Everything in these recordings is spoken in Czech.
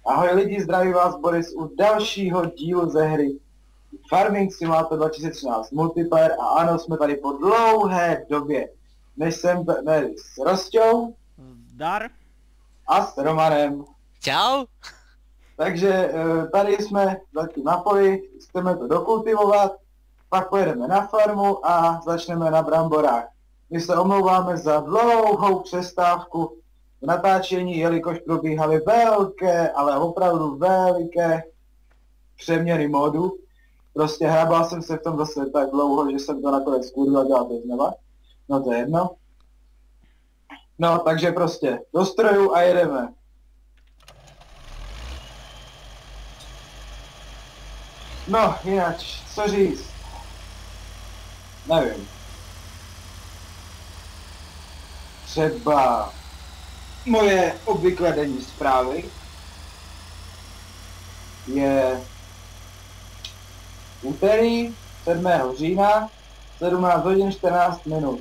Ahoj lidi, zdraví vás Boris u dalšího dílu ze hry Farming Simulator 2013 Multiplayer a ano, jsme tady po dlouhé době, než jsem s Rosťou Zdar. a s Romanem. Čau. Takže tady jsme zatím na poli, chceme to dokultivovat, pak pojedeme na farmu a začneme na bramborách. My se omlouváme za dlouhou přestávku v natáčení, jelikož probíhaly velké, ale opravdu veliké přeměny modu. Prostě hrabal jsem se v tom zase tak dlouho, že jsem to nakonec skurvil a dělal to znova. No to je jedno. No takže prostě do strojů a jedeme. No jinak, co říct? Nevím. Třeba moje obvyklé denní zprávy je úterý 7. října 17 hodin 14 minut.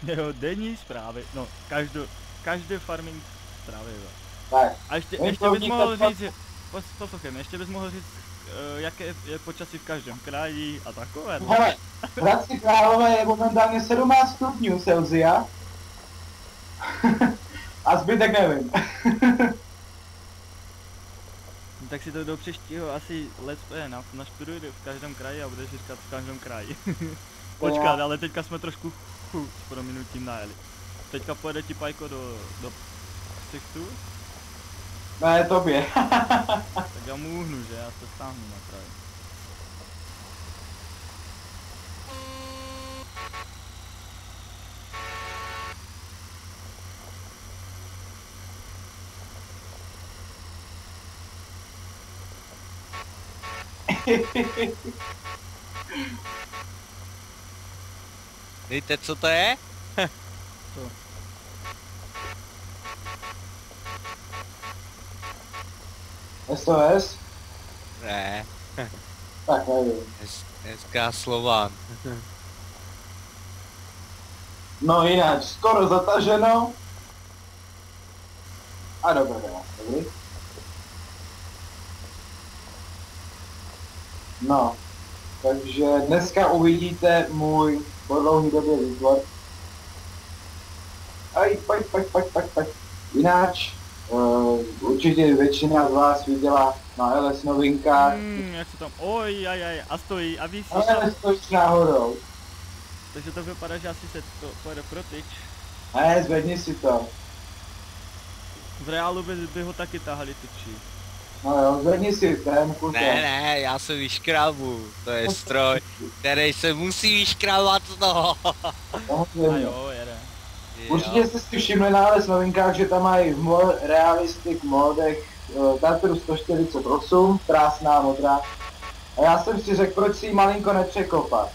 Jeho denní zprávy, no každé farming zprávy, jo. Tak. A ještě bys mohl říct, že, poslouchej, ještě bys mohl říct, jaké je počasí v každém kraji a takové. Hele, v Hradci Králové je momentálně 17 stupňů Celsia. A zbytek nevím. Tak si to do příštího asi let's play naštuduj v každém kraji a budeš říkat v každém kraji. Počkat, ale teďka jsme trošku s prominutím najeli. Teďka pojede ti Pajko do ksichtu? Ne, tobě. Tak já mu uhnu, že? Já se stáhnu na kraj. Víte, co to je? Co? SOS? Ne, Tak nevím. hezká Slován. No jinak, skoro zataženo. A dobrý. No, takže dneska uvidíte můj po dlouhý době výtvor. Aj, pojď. Jináč, určitě většina z vás viděla na LS novinkách. Jak se tam, oj, a stojí, a víš, Ale stojíš náhodou. takže to vypadá, že asi se to pojede protyč. Ne, zvedni si to. V reálu by ho taky tahali tyči. No jo, zvedni si ten kusek. Ne, já se vyškrabu. To je stroj, který se musí vyškrabat z toho. A jo, jede. Určitě jste si všimli na LS novinkách, že tam mají v realistic modech Tatru 148, krásná modrá. A já jsem si řekl, proč si ji malinko nepřekopat.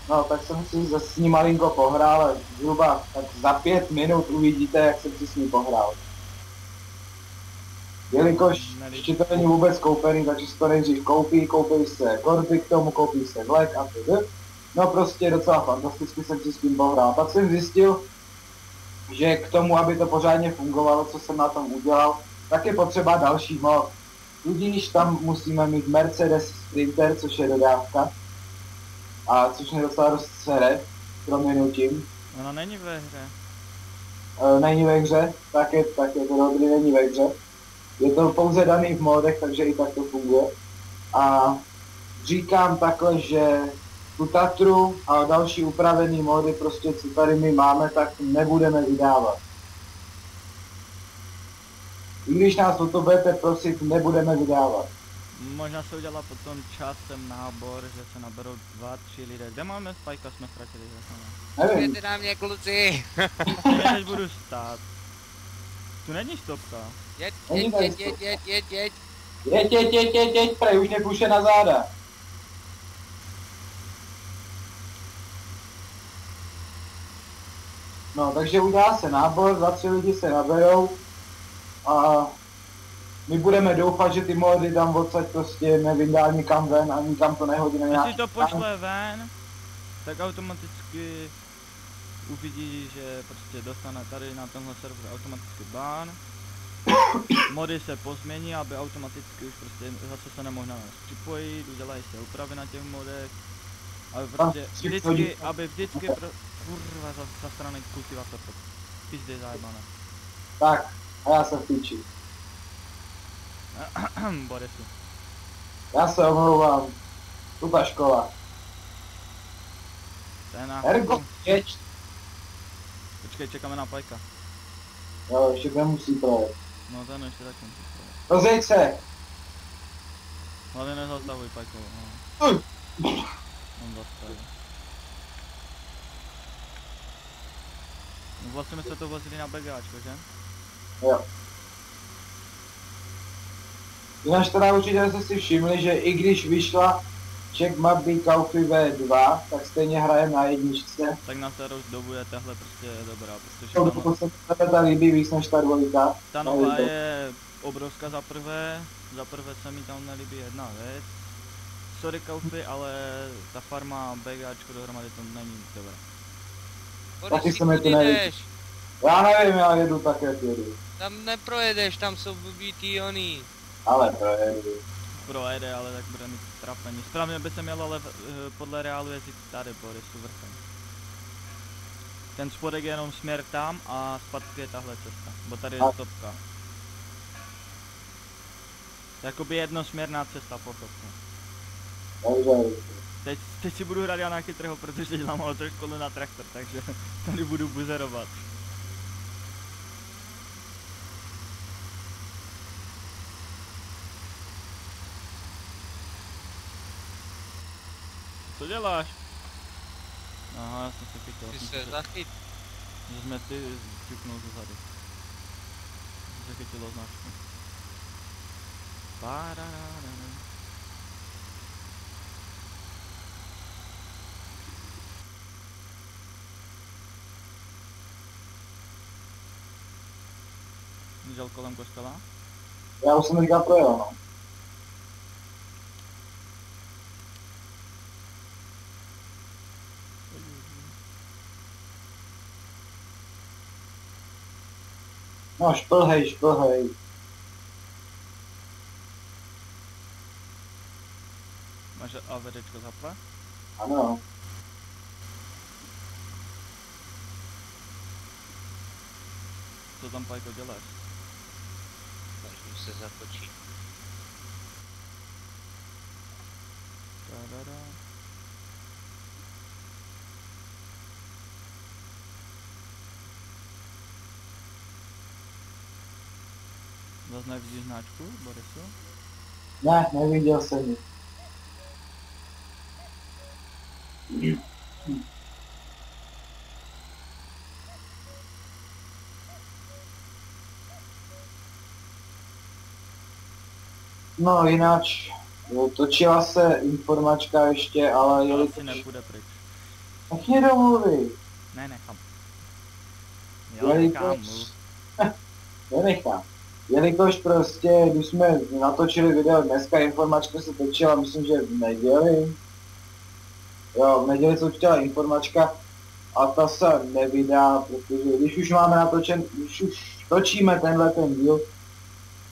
No, tak jsem si s ní malinko pohrál a zhruba tak za 5 minut uvidíte, jak jsem si s ní pohrál. Jelikož ještě to není vůbec koupený, takže si to nejdřív koupí se korby k tomu, koupí se vlek a tedy. No prostě docela fantasticky jsem si s tím pohrál. Pak jsem zjistil, že k tomu, aby to pořádně fungovalo, co jsem na tom udělal, tak je potřeba další mod. Tudíž tam musíme mít Mercedes Sprinter, což je dodávka. A což mě docela dost sere, proměnutím. Ona není ve hře. Není ve hře, tak je to dobrý, není ve hře. Je to pouze daný v modech, takže i tak to funguje. A říkám takhle, že tu Tatru a další upravený mody, prostě co tady my máme, tak nebudeme vydávat. I když nás o to budete prosit, nebudeme vydávat. Možná se udělá potom časem nábor, že se naberou 2-3 lidé. Kde máme Spajka, jsme ztratili zase. Nevím. Pojďte na mě, kluci. Já teď budu stát. Tu není stopka. Jeď, prej, už mě puše na záda. No, takže udělá se nábor, 2-3 lidi se naberou a my budeme doufat, že ty mody tam odsaď prostě nevydá nikam ven a nikam to nehodí na nějaký. Když to pošle ven, tak automaticky uvidí, že prostě dostane tady na tomhle serveru automaticky ban. Mody se pozmění, aby automaticky už prostě zase se nemohl na nás připojit, udělají se úpravy na těch modech. Aby prostě vždycky, kurva, za strany kultivátor to pizdy zajebané. Tak, a já se v píči. Borisu. Já se omlouvám. Tupa škola. To je na Ergo, jeď. Počkej, čekáme na Pajka. Jo, ještě nemusí projet. No ten ještě taky musí projet. Rozjeď se. Hlavně nezastavuj Pajkovi, no. On zastaví. No vlastně jsme se to vozili na BGAčko, že? Jo. Jinak teda určitě jste si všimli, že i když vyšla Czech Mapy Kaufy V2, tak stejně hrajeme na jedničce. Tak na starou dobu je tahle prostě dobrá, protože To se mi ta líbí víc než ta dvojka. ta nová je obrovská za prvé se mi tam nelíbí jedna věc. Sorry Kaufy, ale ta farma BGAčko dohromady to není dobré. Taky se mi to nelíbí. Já nevím, já jedu tak, jak jedu. Tam neprojedeš, tam jsou blbý ty ony. Ale projedu. Projede, ale tak bude mít trapení. Správně by se mělo ale podle reálu jezdit tady, Borisu, vrchem. Ten spodek je jenom směr tam a zpátky je tahle cesta, bo tady je stopka. Jakoby jednosměrná cesta, pochopně. Teď si budu hrát já na chytrého, protože dělám ale trošku na traktor, takže tady budu buzerovat. Co děláš? Aha, já jsem se chytil. Ty se zachyt. Že jsme ty ťuknul zezadu. To se chytilo značku. Žel kolem kostela? Já už jsem teďka projel, no. No, šplhej. Máš AVDčko zaplé? Ano. Co tam, Pajko, děláš? Snažím se zatočit. Tadada. Zas nevidíš značku, Borisu? Ne, neviděl jsem ji. No jináč, točila se informačka ještě, ale To asi nepůjde pryč. Tak mě domluví. Ne, nechám. Jo, nechám. Nenechám. Jelikož prostě, když jsme natočili video dneska, informačka se točila, myslím, že v neděli. Jo, v neděli se točila informačka a ta se nevydá, protože když už máme natočen, když už točíme tenhle ten díl,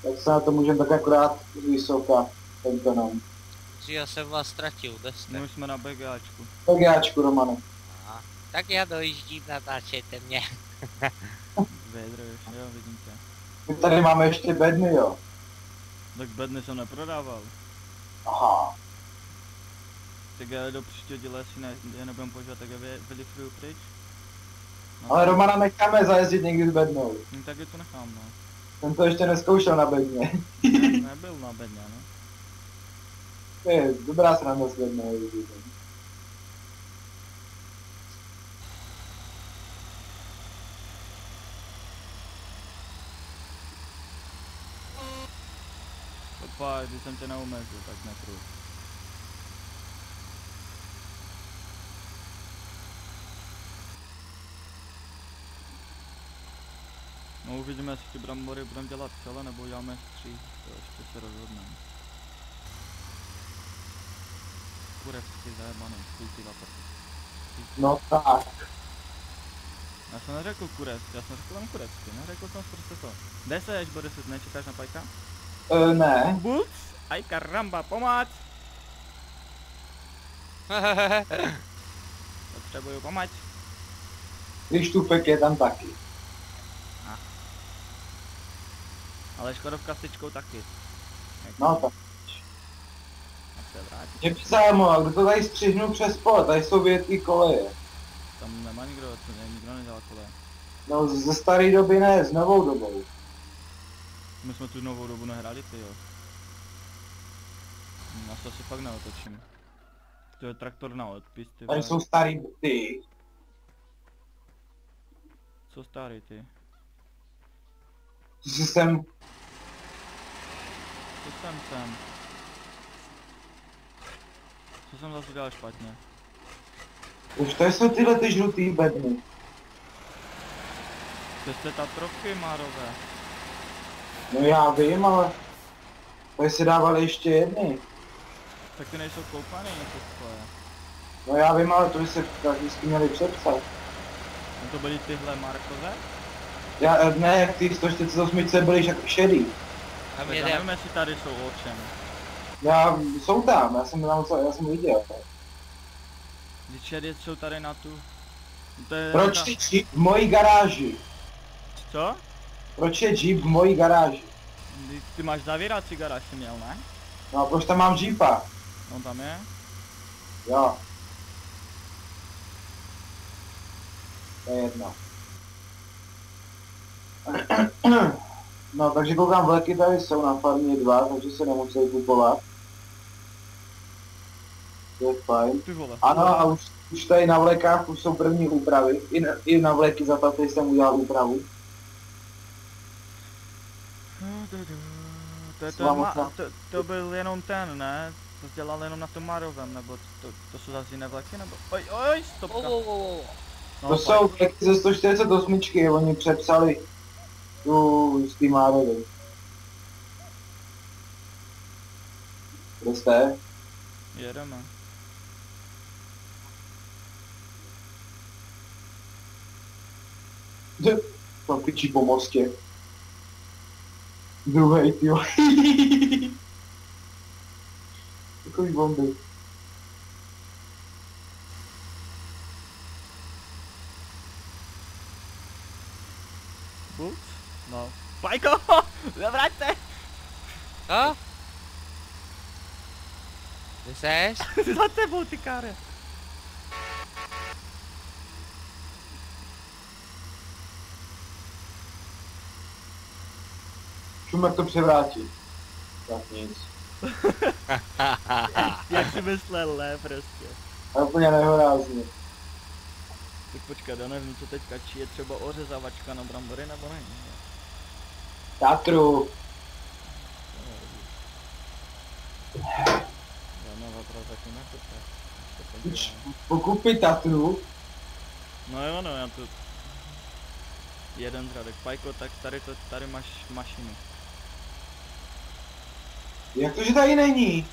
tak se na to můžeme tak akorát z vysoka, tento nám. Já jsem vás ztratil, kde jste? My už jsme na BGAčku. BGAčku, Romane. Aha. Tak já dojíždím, natáčejte mě. Vědruješ, jo, vidím tě. My tady máme ještě bedny, jo. Tak bedny jsem neprodával. Aha. Tak já do příštího díle, jestli je nebudem používat, tak je vylifruju pryč. No, Ale Romana necháme zajezdit někdy s bednou. no, tak je to nechám, no. Ten to ještě neskoušel na bedně. Ne, nebyl na bedně, no. To je dobrá sranda s bednou. Opa, když jsem tě neumezil, tak nepruj. No uvidíme, jestli ty brambory budeme dělat celé, nebo uděláme stří, to ještě se rozhodneme. Kurevsky zajebaný kultivátor. No tak. Já jsem neřekl kurec, já jsem řekl tam kurecky, neřekl jsem prostě to. Kde seš, Boris, nečekáš na Pajka? Ne. Buc? Aj karamba, pomoc! Potřebuju pomoc. Krištůfek je tam taky. Ale Škodovka s tyčkou taky. No tak. Jak se vrátí. Mě by zajímalo, kdo to tady střihnul přes pole, tady jsou větví koleje. Tam nemá nikdo, nikdo nedělá kole. No ze staré doby ne, s novou dobou. My jsme tu novou dobu nehráli, ty jo. Já se asi fakt neotočím. To je traktor na odpis, ty Tady vole. jsou starý ty. Co starý, ty? Co si sem, Co jsem? Co jsem zase udělal špatně? už tady jsou tyhle ty žlutý bedny. To jste Tatrovky, Márové. No já vím, ale tady si dávali ještě jedny. Tak ty nejsou koupaný, něco tvoje. No já vím, ale to by se tak vždycky měli přepsat. No to byly tyhle Markové? Já, ne, ty 148 byly však šedý. A mě Já jde, nevím, jestli tady jsou o čem. Jsou tam, já jsem viděl. Když šedy jsou tady na tu... To je Proč ta- je Jeep v mojí garáži? Co? Proč je Jeep v mojí garáži? Ty máš zavírací garáž, jsi měl, ne? No a proč tam mám Jeepa? On tam je? Jo. To je jedno. No, takže koukám, vleky tady jsou na farmě 2, takže se nemusí kupovat. To je fajn. Ty vole. Ano, a už tady na vlekách už jsou první úpravy. I na vleky za to jsem udělal úpravu. To byl jenom ten, ne? To dělal jenom na tom Marovem, nebo to jsou zase jiné vlaky, nebo... Oj, stopka. No, To jsou vleky ze 148, oni přepsali tu s tím Márovem. Kde jste? Jedeme. To pičí po mostě. Druhej, tyjo. Takový bomby. Buc? No. Pajko! Zavrať se! co? Kde seš? Za tebou, ty káre. Šumek to převrátí. Tak nic. Jak si myslel, ne, prostě. A úplně nehorázně. Tak počkat, já nevím, co teďka, či je třeba ořezavačka na brambory, nebo ne? Tatru. Žádná vatra taky nechce. Už pokupy Tatru. No jo, no, já tu... Jeden řadek. Pajko, tak tady máš mašinu. Jak to, že tady není?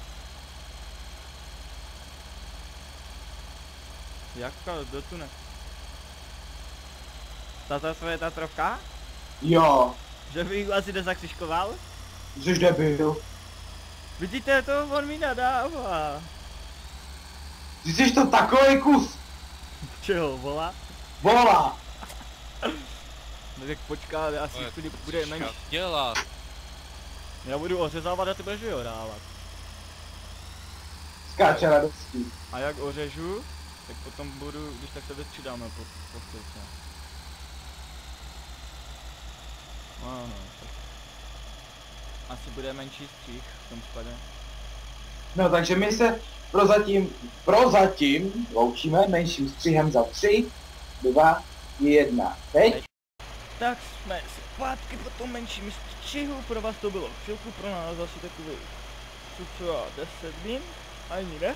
Jaká, do tu ne? Tato je Tatrovka? Jo. Že by ji asi nezakřiškoval? Jsi debil. Vidíte, to on mi nadává. Ty jsi to takový kus. Čeho, volá? Volá. No tak počká, asi Ale chvíli co bude chceš menší. dělat? Já budu ořezávat a ty budeš vyhodávat. Skáče radostí. A jak ořežu, tak potom budu, když tak se vystřídáme po chvilce. Ano, tak asi bude menší střih v tom případě. No takže my se prozatím loučíme menším střihem za 3, 2, 1. Teď? Tak jsme zpátky po tom menším střihu, pro vás to bylo chvilku, pro nás asi takový cca 10 dní, ani ne.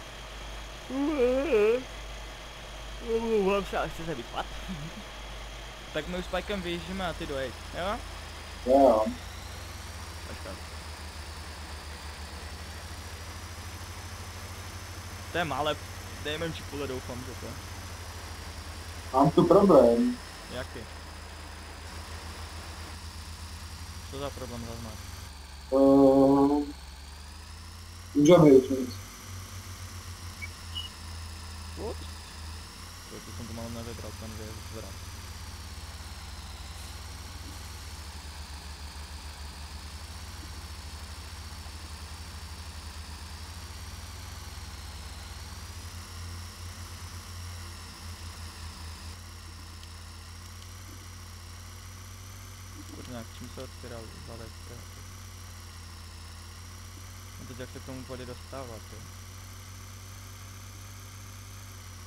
Omlouvám se, ale chci se vypad. Tak my už s Pajkem vyjíždíme a ty dojď, jo? Jo. Počkat. To je malé, dejme či pole, doufám, že to. Mám tu problém. Jaký? Co za problém zase máš? Už dobrý, už nic. What? To jsem to malem nevybral, ten je zvrat. Nějak čím se otvíral zadek, a teď jak se k tomu půjde dostávat, jo?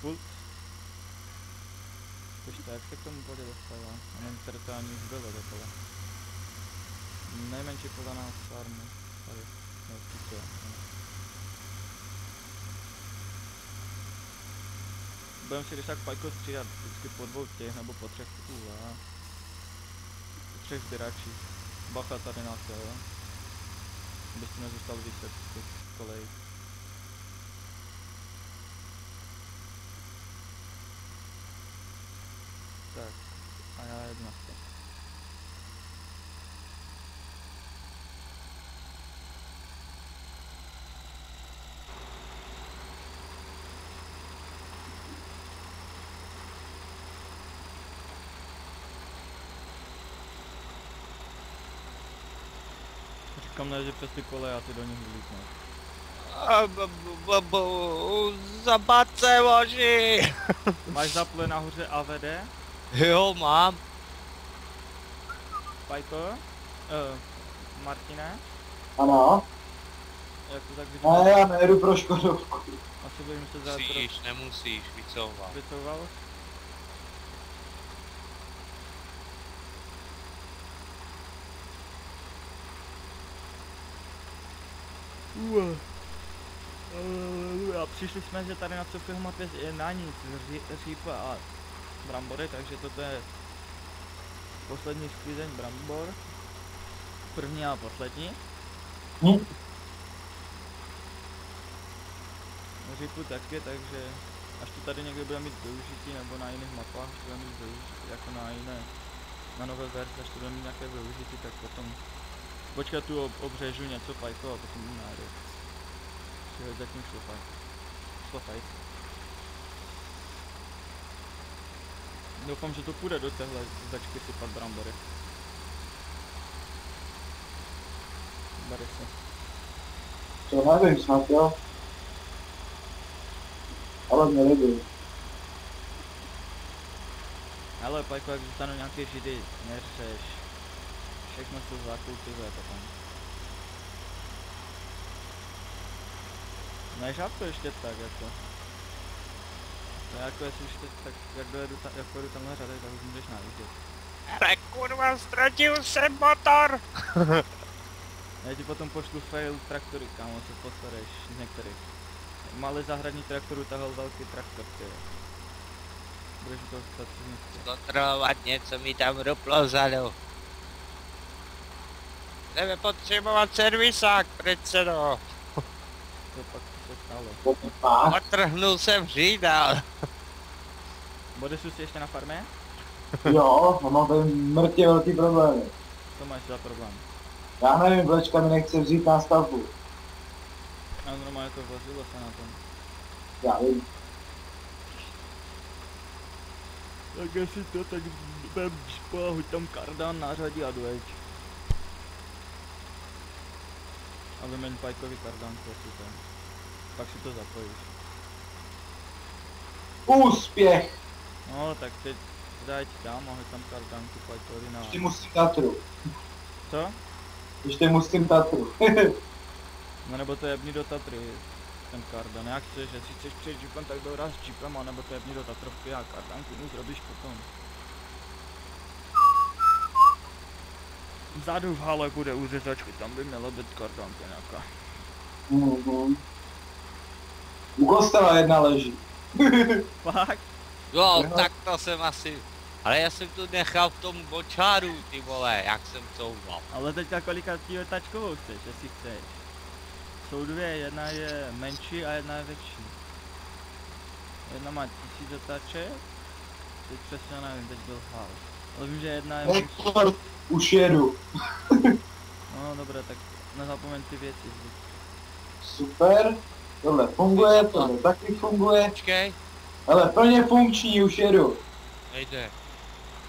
Pult? Počkej, jak se k tomu půjde dostává? A nevím, které to ani už bylo takové. Nejmenší podaná farmu. Tady, no, to je. Budeme si když tak pajko střídat vždycky po 2 těch nebo po 3 kůle. 3 sběračích. Bacha tady na to, jo. Abyste nezůstal vyset z těch kolejí. Tak, a já jedu na to. Říkám ne, že přes ty koleje a ty do nich vlítneš. Zabace moži! Máš zaple nahoře AVD? Jo, mám. Pajko? Martine? Ano. Jak to tak vidíš? Ne, já nejedu pro Škodovku. Asi budeme se zát Musíš, nemusíš, vycouvat. vycouval? A přišli jsme, že tady na Sofii mapě je na nic, řípa a brambory, takže toto je poslední sklizeň brambor. První a poslední. Řípu taky, takže až to tady někdo bude mít využití, nebo na jiných mapách bude mít využití, jako na jiné, na nové verze, až to bude mít nějaké využití, tak potom počkat tu obřežu něco pajko a potom jim najdu. Si hoď zatím šlofaj. Doufám, že to půjde do téhle začky sypat brambory. Bary se. To nevím snad, jo. Ale mě líbí. Hele, pajko, jak zůstanou nějaké židy, neřeš. Všechno se zakultivuje potom. Nežáb to ještě tak jako. To je jako jestli už teď tak, jak dojedu tamhle řadej, tak už můžeš najíždět. Ale kurva, ztratil jsem motor! Já ti potom pošlu fail traktory, kámo, se postareš z některých. Malý zahradní traktor utahal velký traktor, ty. Budeš u toho stát přes něco. Kontrolovat něco mi tam ruplo vzadu. Budeme potřebovat servisák, předsedo. To pak se stalo. Otrhnul jsem řídal. Bodesu jsi ještě na farmě? Jo, no mám tady mrtě velký problémy. Co máš za problém? Já nevím, vlečka mi nechce vzít na stavbu. A normálně to vozilo se na tom. Já vím. Tak jestli to, tak hoď tam kardan, nářadí a dojeď. A vyměň pajkový kardánku, jestli to. Pak si to zapojíš. Úspěch! No, tak teď daj ti dám a hoď tam kardánku pajkový na... Ještě musím Tatru. Co? Ještě musím Tatru. No nebo to jebni do Tatry, ten kardan, jak chceš, jestli chceš přijet jeepem, tak doraz s jeepem, anebo to jebni do Tatrovky a kardánku mu zrobíš potom. Vzadu v hale bude u řezačky, tam by měla být kardánka nějaká. U kostela jedna leží. Fakt? Jo, tak to jsem asi... Ale já jsem tu nechal v tom bočáru, ty vole, jak jsem couval. Ale teďka kolika tího tačkovou chceš, jestli chceš. Jsou dvě, jedna je menší a jedna je větší. Jedna má 1000 otáček, teď přesně nevím, teď byl chaos. Ale vím, že jedna je... Hektor, už jedu. No dobré, tak nezapomeň ty věci. Super. Tohle funguje, tohle taky funguje. Počkej, Ale plně funkční, už jedu. nejde.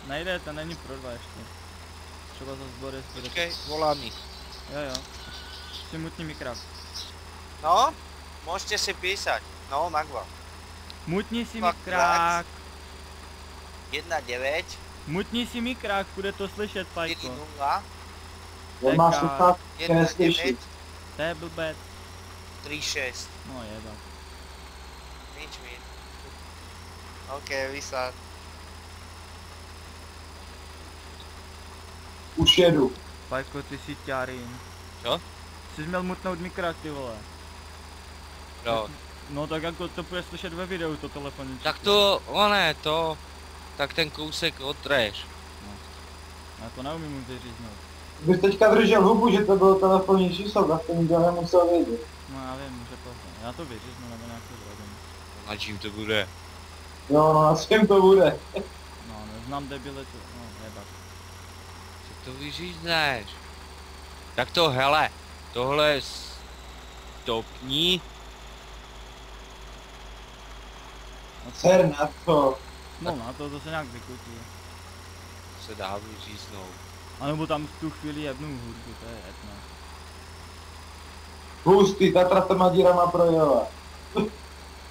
Nejde, to není pro dva ještě. Třeba za sbory bude. Počkej, volá mi. Jo. Si mutni mikrák. No, môžete si písať. No, Magva. Mutni si Fakt, mikrák. 19 Mutni si mikrák, bude to slyšet, 4 Pajko. 0 Nemá Hektor. sluchátka, neslyší. 19 To je blbec. 3 6. No jeba. Nič mi. OK, vyslať. Už jedu. Pajko, ty si ťarín. Co? Jsi měl mutnout mikrák, ty vole. No, No tak jako to bude slyšet ve videu, to telefonní tak číslo. to, ne, to, tak ten kousek odreš. Já to neumím mu vyříznout. Bych teďka držel hubu, že to bylo telefonní číslo, tak to nikdo nemusel vědět. No já vím, že to. Já to vyříznu nebo nějak to zrobím. Na čím to bude? Jo, no a s tím to bude. No, neznám debile, to, no jebat. Co to vyřízneš? Tak to, hele, tohle stopni. Ser na to. No na to se nějak vykutí. Se dá vyříznout. A nebo tam v tu chvíli jebnu hudbu, to je jedno. Hustý, Tatra to má dírama projela.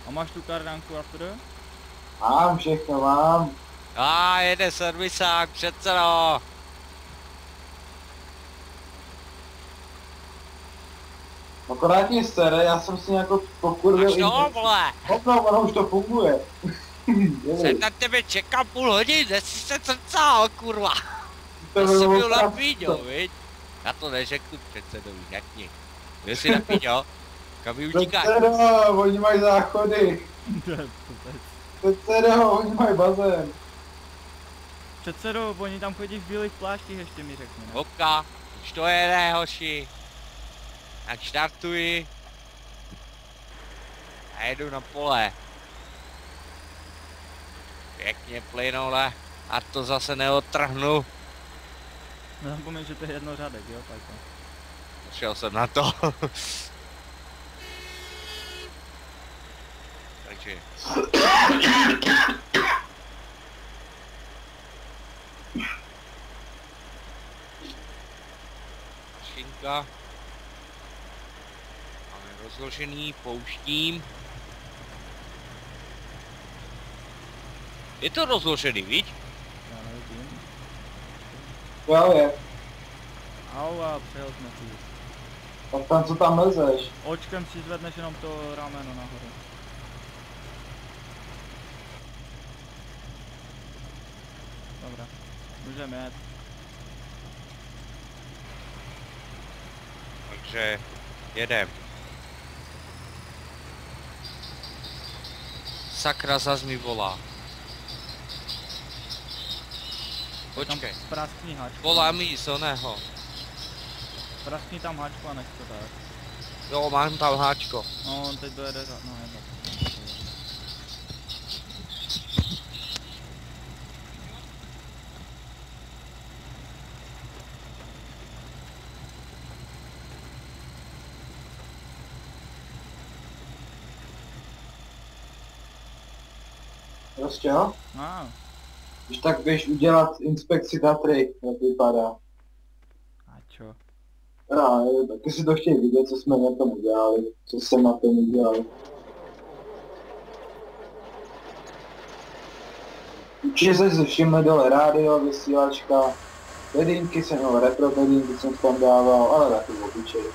A máš tu kardánku after? Mám všechno, mám. Jede servisák, předsedo. Akorát mě sere, já jsem si jako pokurvil Až to, vole. ono už to funguje. Jsem na tebe čekal půl hodiny, jsi se crcal, kurva. To Já bylo jsem byl opravdu- na píďo, viď? Já to neřeknu předsedovi, řekni. Byl jsi na píďo? Kam mi utíkáš? Předsedo, oni mají záchody. To je blbec. Předsedo, oni mají bazén. Předsedo, oni tam chodí v bílých pláštích, ještě mi řekni, ne? Hopka, už to jede, hoši. Tak štartuji. A jedu na pole. Pěkně plynule. A to zase neodtrhnu. Nezapomeň, že to je jednořadek, jo, Pajko? Šel jsem na to. Takže. Šinka. Máme rozložený, pouštím. Je to rozložený, viď? Já nevidím. Jo, je. Au a přijel jsme si. Tak tam co tam lezeš? Očkem si zvedneš jenom to rameno nahoru. Dobrá, můžeme jet. Takže jedem. Sakra, zas mi volá. Počkej, Praskni háčku. volá mi z oného. Praskni tam háčku a nech to tak. Jo, mám tam háčko. No, on teď dojede za... No, jeba. Prostě jo? No, Když tak běž udělat inspekci Tatry, jak vypadá. a čo? Já, taky si to chtějí vidět, co jsme na tom udělali, co jsem na tom udělal. Určitě se všimli dole rádio, vysílačka, bedínky jsem, no retro bedínky jsem tam dával, ale taky obyčejný.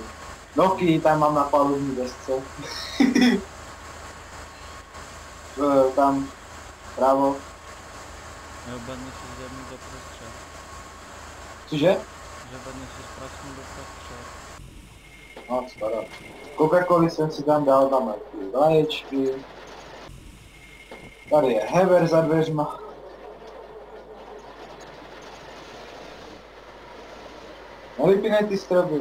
Noky tam mám na palubní desce. Tam, pravo. Jo, bedně si zjevnu do prostřed. Cože? Že bedně si zprasknu do prostřed. No, spadá. Coca-Coly jsem si tam dal, tam ty vaječky. Tady je hever za dveřma. Nevypínej ty stroby.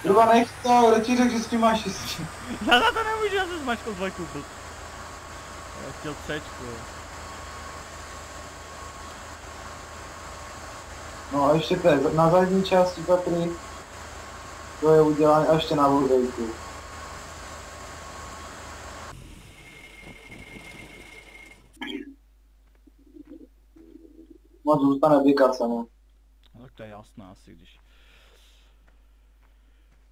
Kurva nech to, kdo ti řekl, že s tím máš jistí? Já za to nemůžu, já jsem zmačkal dvojku. chtěl Cčko. No a ještě to je na zadní části Tatry. To je udělané a ještě na vozejku. Moc zůstane vykacané. No, tak to je jasné asi, když...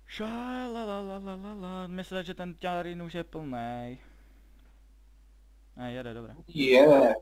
Šalalalala, myslím, že ten ťarín už je plnej. Jede, dobré. Je.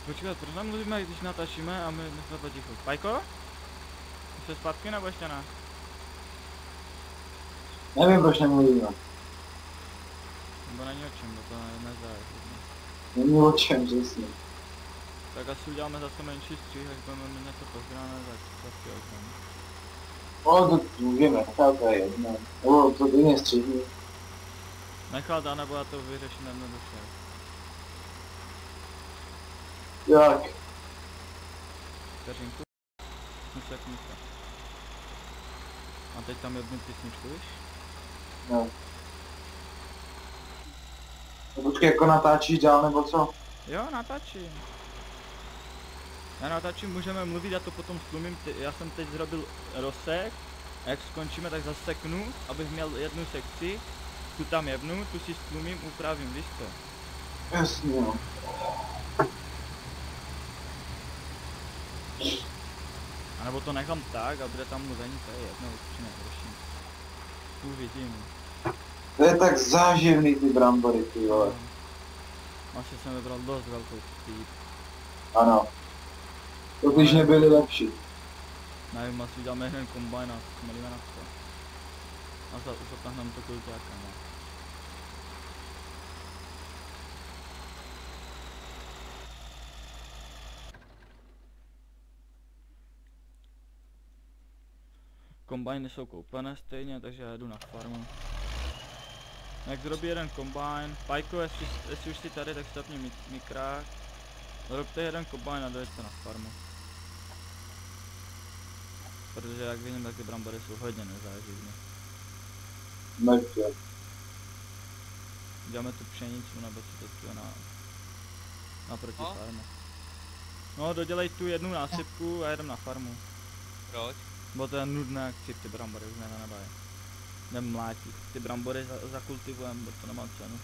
Počkat, proč nám mluvíme, když natáčíme a my jsme potichu? Pajko? Jsi zpátky nebo ještě ne? Nevím, proč nemluvíme. Nebo není o čem, bo to nezáleží. Není o čem, přesně. Tak asi uděláme zase menší střih, až budeme mít něco pozdělané, tak zase ozvem. O, to můžeme nechat, to je jedno. Nebo to jiné střihní. Nechat, anebo já to vyřeším jednoduše. Jak? Vteřinku. Sekundka. A teď tam jednu písničku, víš? No. No počkej, jako natáčíš dál, nebo co? Jo, natáčím. Já natáčím, můžeme mluvit, já to potom stlumím, já jsem teď zrobil rozsek, a jak skončíme, tak zaseknu, abych měl jednu sekci, tu tam jebnu, tu si stlumím, upravím, víš to? Jasně, no. A nebo to nechám tak a bude tam mluvení, to je jedno, určitě nehreším. Uvidím. To je tak záživný ty brambory, ty vole. Asi jsem vybral dost velkou speed. Ano. To když nebyly lepší. Nevím, asi uděláme jeden kombajn a smělíme na to. A zatáhneme to kulťáka, no. Kombajny jsou koupené stejně, takže já jdu na farmu. Jak zrobí jeden kombajn, Pajko, jestli už jsi tady, tak stopni mikrák. Zrobte jeden kombajn a dojďte na farmu. Protože jak vidím, tak ty brambory jsou hodně nezáživné. Mrtě. Děláme tu pšenicu nebo co to je naproti No. farmě. No, dodělej tu jednu násypku a jedem na farmu. Proč? Bo to je nudné, jak si ty brambory už nenabají. Jdem mlátit. Ty brambory zakultivujeme, bo to nemá cenu.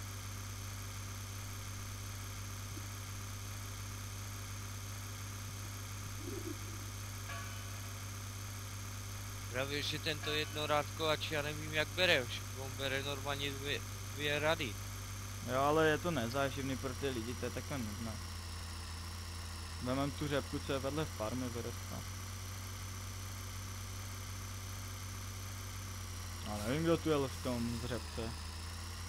Právě, že tento jednorádkovač, já nevím jak bere, on bere normálně dvě rady. Jo, ale je to nezáživný pro ty lidi, to je takhle nudné. Vemem tu řepku, co je vedle farmy, vyrostla. A nevím, kdo tu jel v tom zřepce.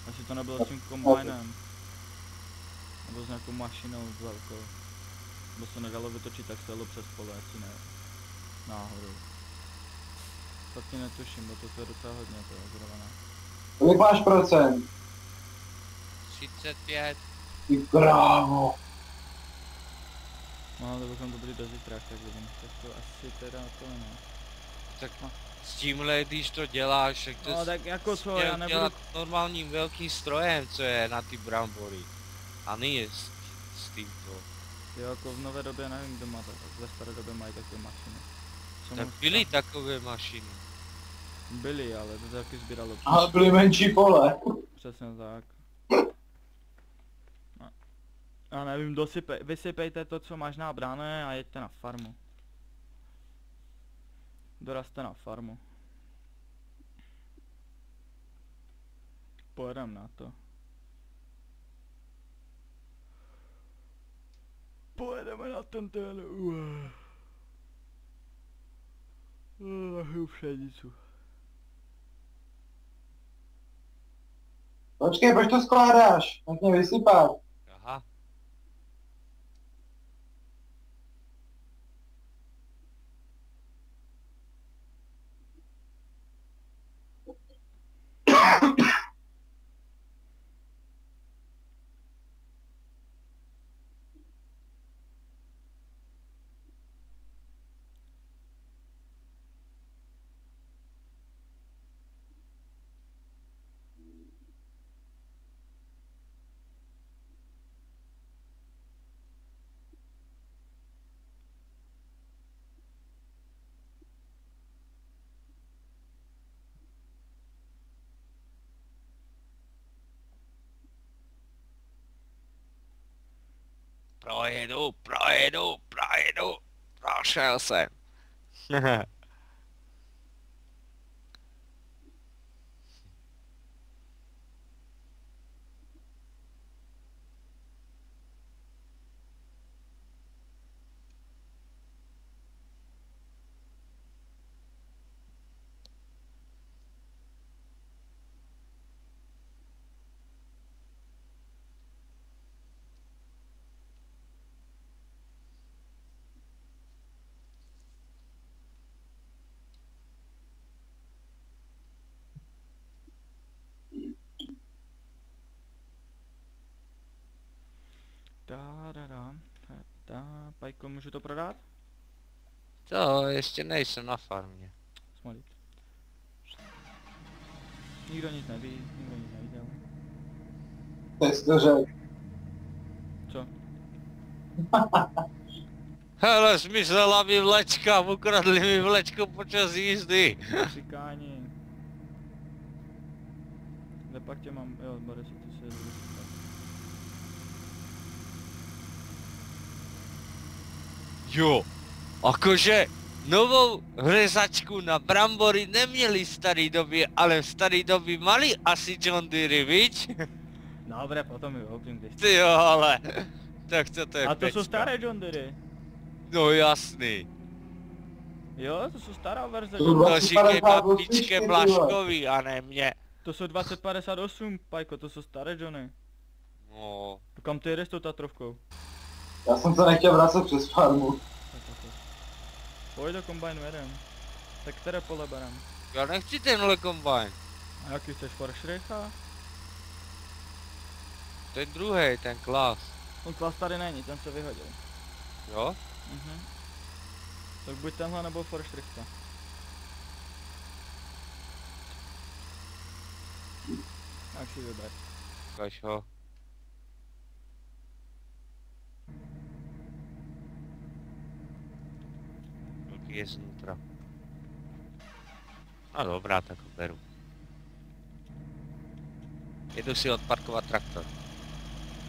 Asi to nebylo s tím kombajnem. Nebo s nějakou mašinou velkou. Nebo se nedalo vytočit, tak se jelo přes pole, asi ne. Náhodou. To ti netuším, bo to je docela hodně, to je zrovna. Kolik máš procent? 35. Ty krávo. No, to bychom to byli do zítrák, tak vidím. Tak to asi teda to ne. Tak s tímhle, když to děláš, tak to No tak jako co, měl já nebudu... dělat normálním velkým strojem, co je na ty brambory. A nie s tímto. Jo, jako v nové době nevím, kdo má to, tak ve staré době mají takové mašiny. Co Tak moc byly tam- takové mašiny. Byly, ale to taky sbíralo. Ale byly menší pole. Přesně tak. No. Já nevím, vysypejte to, co máš na bráně a jeďte na farmu. Dorazte na farmu. Pojedem na to. Pojedeme na ten pšenicu. Počkej, proč to skládáš? Nech mě vysypat. Aha. Projedu, prošel jsem. Pajko, můžu to prodat? To ještě nejsem na farmě. Smolit. Nikdo nic neví, nikdo nic neviděl. Teď jsi to řekl. Co? Hele, zmizela mi vlečka, ukradli mi vlečku počas jízdy. Přikání. Kde pak tě mám, jo, Boris, ty se jezdí. Jo, akože novou hrezačku na brambory neměli v staré době, ale v staré době mali asi John Deere, viď? Dobre, potom ju koupím když. Ty jo, ale tak to je A to pecka. jsou staré John Deere. No jasný. Jo, to jsou stará verze. To John jsou Deere. To říkej 2050 babičke ty vole. Blaškovi a ne mě. To jsou 2058, Pajko, to jsou staré Johny. No, Kam ty jedeš tou Tatrovkou? Já jsem se nechtěl vracet přes farmu. Pojď do kombajnu jedem. Tak které pole berem? já nechci tenhle kombajn. A jaký chceš, Forschreicha? Ten druhý, ten klas. On klas tady není, ten se vyhodil. Jo? Tak buď tenhle nebo Forschreicha. Tak si vyber. Ukaž ho. Jaký je znútra. No dobrá, tak ho beru. Jedu si odparkovat traktor.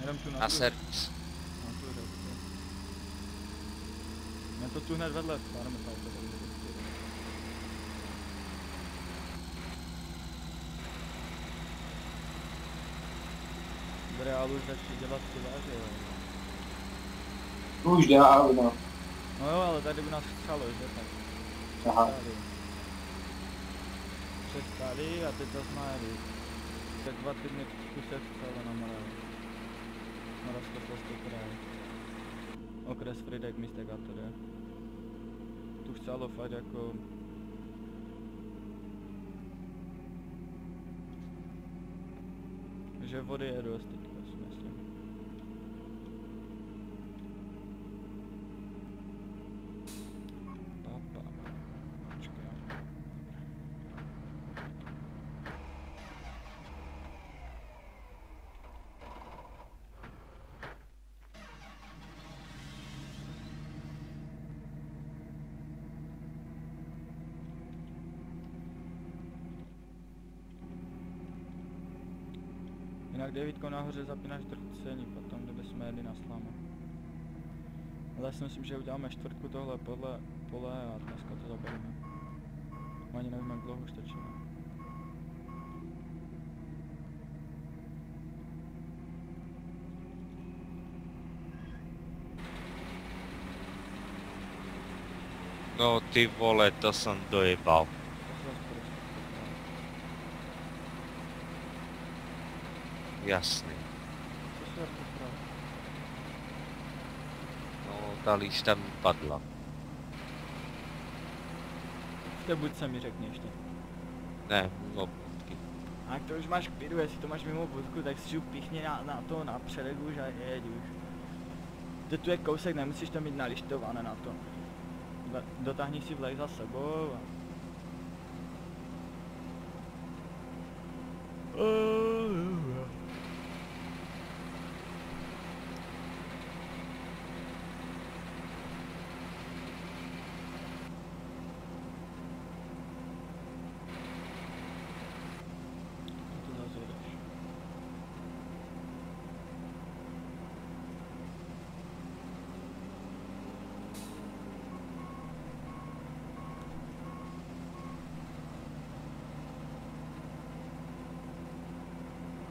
Jedem tu Na servis. Na tu řadu. Je to tu hned vedle farmy, takže v reálu už začít dělat siláže, jo. Už dávno. No jo, ale tady by nás chcelo, že tak. Aha. Přestali a teď zase najeli. Tak 2 týdny kuse chcelo na Moravě. Moravskoslezský kraj. Okres Frýdek, místek a tedy. Tu chcelo fakt jako Takže vody je dost teďka, si myslím. Papa. Počkej. Jinak 9 nahoře zapínáš trochu cení, potom kdyby jsme jeli na slámu. Ale já si myslím, že uděláme čtvrtku tohle podle pole a dneska to zabalíme. Ani nevím, jak dlouho už točíme. No ty vole, to jsem dojebal. Jasný. Co se popravil? No, ta líšta mi padla. To buď se mi řekni ještě. Ne, mimo půdky. A jak to už máš k klidu, jestli to máš mimo budku, tak si upíchni na předek už a jeď už. To tu je kousek, nemusíš to mít nalištované na to. Dotáhni si vlek za sebou a...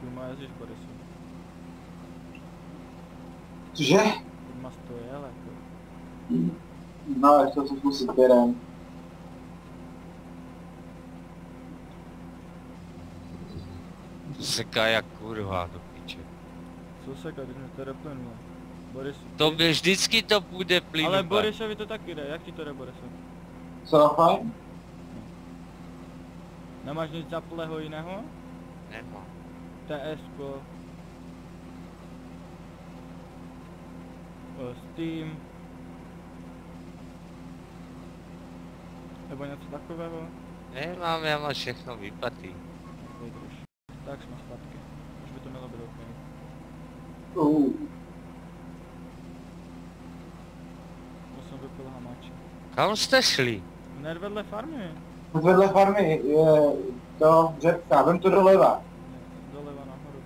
Kurma jezdíš, Borisu. Cože? Kurma stojel jako. No, ještě to zkusit běrem. Seká jak kurva do piče. Co seka, když mi to jde plynule. Boris... Tobě vždycky to půjde plynule. Ale Borisovi to taky jde, jak ti to jde, Borisovi? Co, fajn? Nemáš nic zaplého jiného? Nemám. TS-ko. Steam. Nebo něco takového? Nemám, já mám všechno vypatý. Vydrž. Tak jsme zpátky. Už by to mělo být OK. To jsem vypil hamáče. Kam jste šli? Hned vedle farmy. Vedle farmy je to řepka, vem to doleva. Doleva nahoru.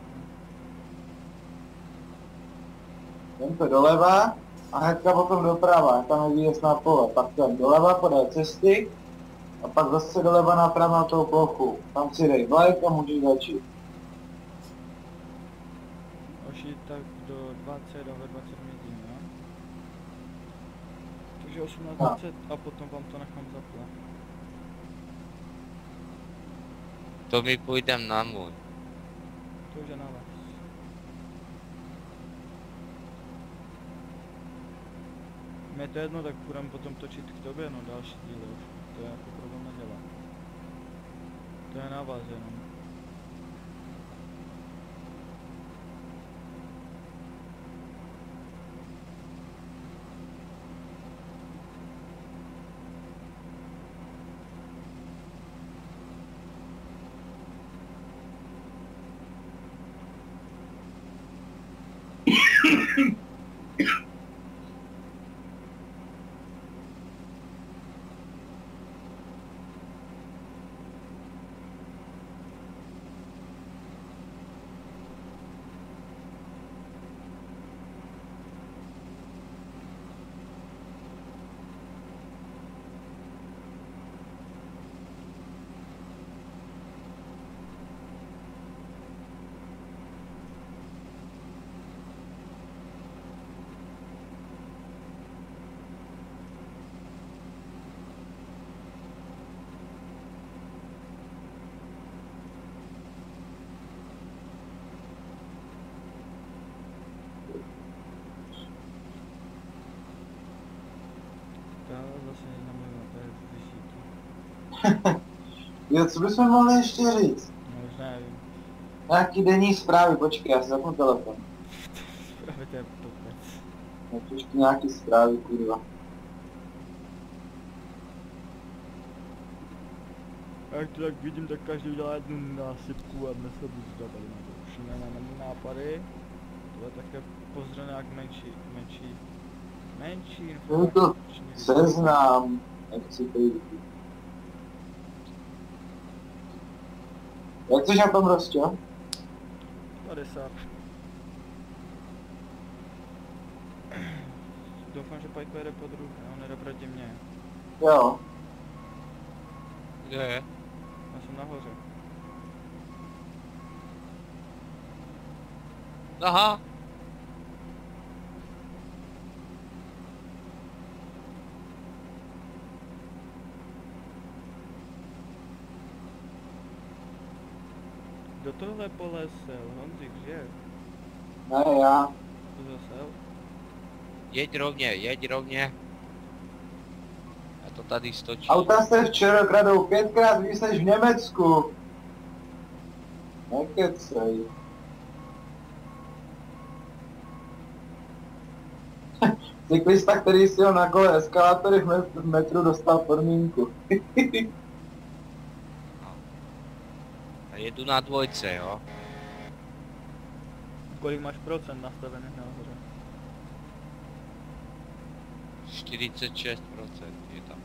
Vem to doleva a hnedka potom doprava, tam je výjezd na pole. Pak tam doleva podél cesty a pak zase doleva naprava na tou plochu. Tam si dej vlajk a můžeš začít. Oši tak do 20 a ve 20 mědím, jo? Takže 18:20 a potom vám to nechám zaplat. To mi půjdem na můj. To už je na vás. Mě to jedno, tak půjdem potom točit k tobě, no další díly už. To je jako problém nedělá. To je na vás jenom. Zase neznamená, to je vysítí. Jo, co bychom mohli ještě říct? No už nevím. Nějaký denní zprávy, počkej, já si zapnu telefon. Právě to je popec. Ještě nějaký zprávy, kurva. A jak to tak vidím, tak každý udělá jednu násypku a dnes se budu tady na to. Už na nápady. To je také pozřené jak menší No to informační. seznám, nechci to jít. Jak jsi na tom, Rostě? 50. Doufám, že Pajko jede po druhé, on jede proti mně. Jo. Kde je? Já jsem nahoře. Aha. Do tohle polesel, Honzik, že? Ne, já. To zasel? Jeď rovně. Já to tady stočím. Auta se včera kradou 5krát víc než v Německu. Nekecej. Cyklista, který si jel na kole eskalátory v metru, dostal podmínku. A jedu na dvojce, jo? Kolik máš procent nastavených nahoře? 46% je tam.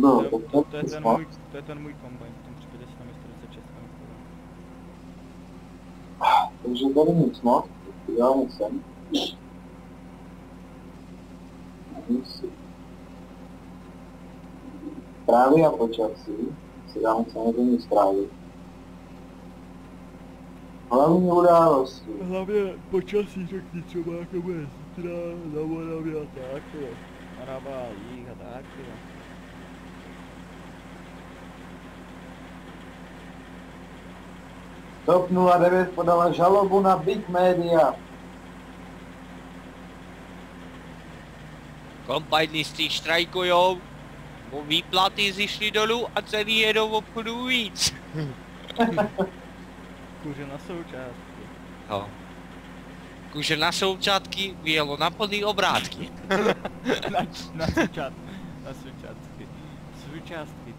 No, To je ten můj kombajn, v tom případě si tam je 46 nastavený. takže tady nic moc, ideálně sem. Zprávy a počasí, si dáme samozřejmě zprávy. Hlavní události. Hlavně počasí řekni třeba, jaké bude zítra, na Moravě a tak, jo. Morava, jich a tak, jo. TOP 09 podala žalobu na Big Media. Kombajnisty štrajkujou, bo výplaty zišly dolů a ceny jedou v obchodu víc. Kůže na součástky. No. Kůže na součátky vyjelo na plný obrátky. na součástky. Součástky.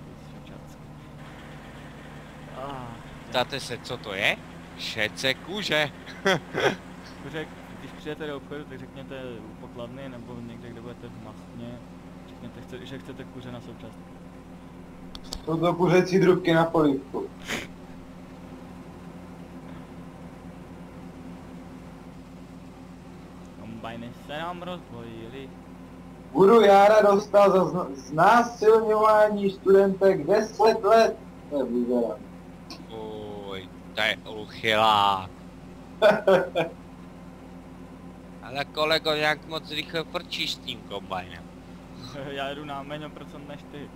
Ptáte se, co to je? Šece kůže. Když přijete do obchodu, tak řekněte u pokladny nebo někde, kde budete v Mastně. Řekněte, že chcete kuře na součástky. Jsou to kuřecí drubky na polívku. Kombajny se nám rozbojily. Guru Jára dostal za znásilňování studentek 10 let. To je výzera. Oj, to je uchylák. Ale kolego, jak moc rychle frčíš s tím kombajnem? Já jedu na méně procent než ty.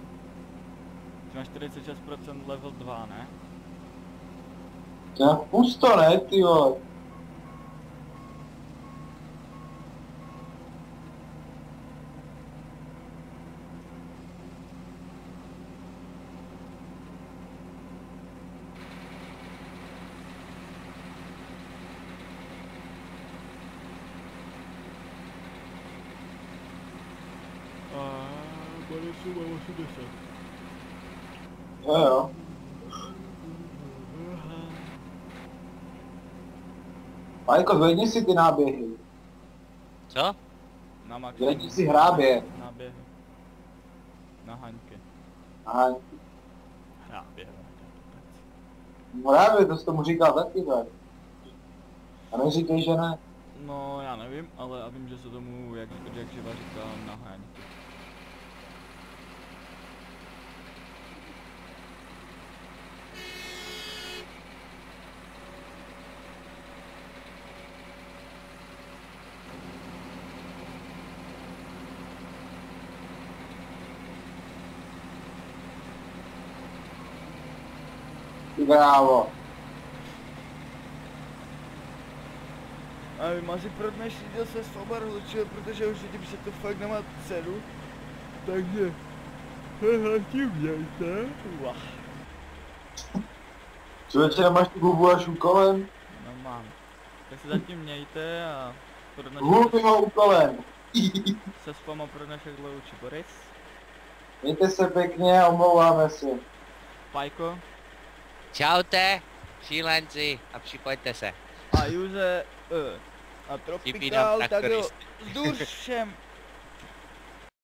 Ty máš 46% level 2, ne? To je pusto, ne, ty vole. Bude jsou 80. Jo. Majko, zvedni si ty náběhy. Co? Na max. Zvedni si hrábě. Na běhy. Na haňky. Aha, Hrábě. hrábě, to jsi tomu říkal taky, tak. A neříkej, že ne. No, já nevím, ale já vím, že se tomu, jak živa říká, na haňky. Ty krávo. A vím asi pro dnešní díl se s oba rozlučil, protože už vidím, že to fakt nemá cenu. Takže Zatím mějte. Člověče, nemáš tu hubu až úkolem? No mám. Tak se zatím mějte a pro Huby ho úkolem. se s váma pro dnešek loučí Boris. Mějte se pěkně a omlouváme se. Pajko. Čaute, šílenci a připojďte se. A Juze. A Vypínám Tropical, tak jo. traktoristy. Zdůř všem.